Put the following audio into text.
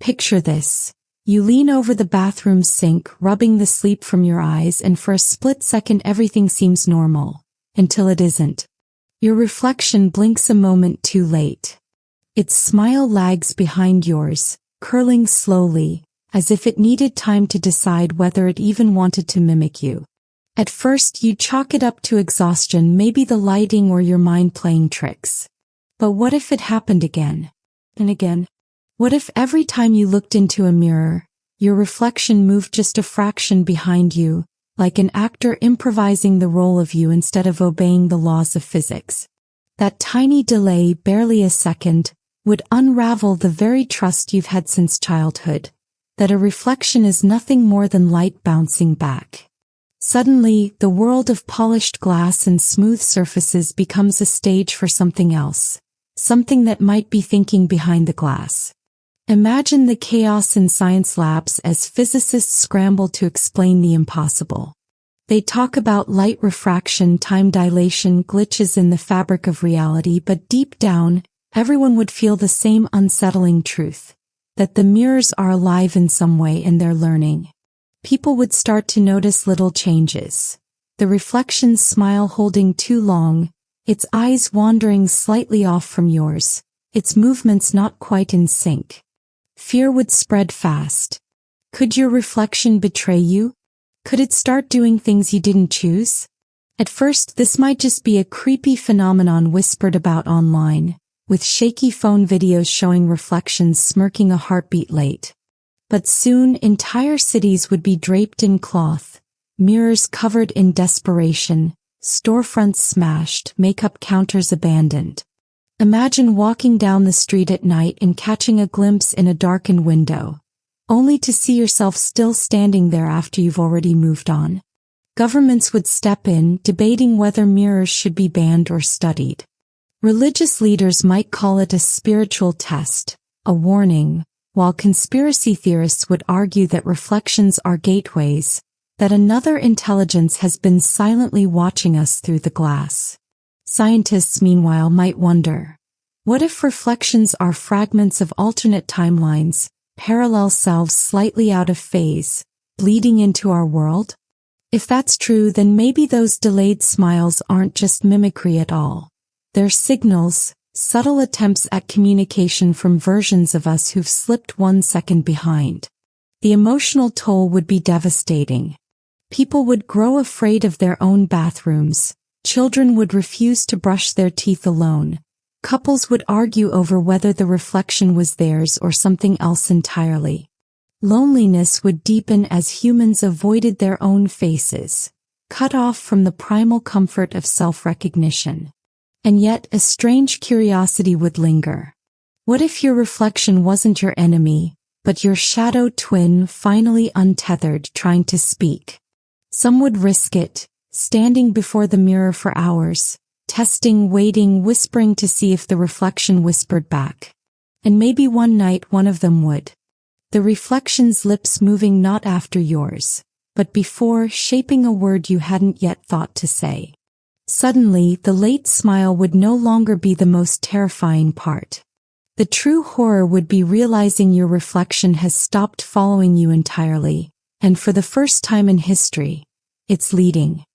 Picture this. You lean over the bathroom sink, rubbing the sleep from your eyes, and for a split second everything seems normal. Until it isn't. Your reflection blinks a moment too late. Its smile lags behind yours, curling slowly, as if it needed time to decide whether it even wanted to mimic you. At first you chalk it up to exhaustion, maybe the lighting or your mind playing tricks. But what if it happened again? And again? What if every time you looked into a mirror, your reflection moved just a fraction behind you, like an actor improvising the role of you instead of obeying the laws of physics? That tiny delay, barely a second, would unravel the very trust you've had since childhood, that a reflection is nothing more than light bouncing back. Suddenly, the world of polished glass and smooth surfaces becomes a stage for something else, something that might be thinking behind the glass. Imagine the chaos in science labs as physicists scramble to explain the impossible. They talk about light refraction, time dilation, glitches in the fabric of reality, but deep down, everyone would feel the same unsettling truth, that the mirrors are alive in some way and they're learning. People would start to notice little changes. The reflection's smile holding too long, its eyes wandering slightly off from yours, its movements not quite in sync. Fear would spread fast. Could your reflection betray you? Could it start doing things you didn't choose? At first, this might just be a creepy phenomenon whispered about online, with shaky phone videos showing reflections smirking a heartbeat late. But soon, entire cities would be draped in cloth, mirrors covered in desperation, storefronts smashed, makeup counters abandoned. Imagine walking down the street at night and catching a glimpse in a darkened window, only to see yourself still standing there after you've already moved on. Governments would step in, debating whether mirrors should be banned or studied. Religious leaders might call it a spiritual test, a warning, while conspiracy theorists would argue that reflections are gateways, that another intelligence has been silently watching us through the glass. Scientists, meanwhile, might wonder, what if reflections are fragments of alternate timelines, parallel selves slightly out of phase, bleeding into our world? If that's true, then maybe those delayed smiles aren't just mimicry at all. They're signals, subtle attempts at communication from versions of us who've slipped 1 second behind. The emotional toll would be devastating. People would grow afraid of their own bathrooms, children would refuse to brush their teeth alone, couples would argue over whether the reflection was theirs or something else entirely. Loneliness would deepen as humans avoided their own faces, cut off from the primal comfort of self-recognition. And yet a strange curiosity would linger. What if your reflection wasn't your enemy, but your shadow twin, finally untethered, trying to speak? Some would risk it, standing before the mirror for hours, testing, waiting, whispering to see if the reflection whispered back. And maybe one night one of them would. The reflection's lips moving not after yours, but before, shaping a word you hadn't yet thought to say. Suddenly, the late smile would no longer be the most terrifying part. The true horror would be realizing your reflection has stopped following you entirely, and for the first time in history, it's leading.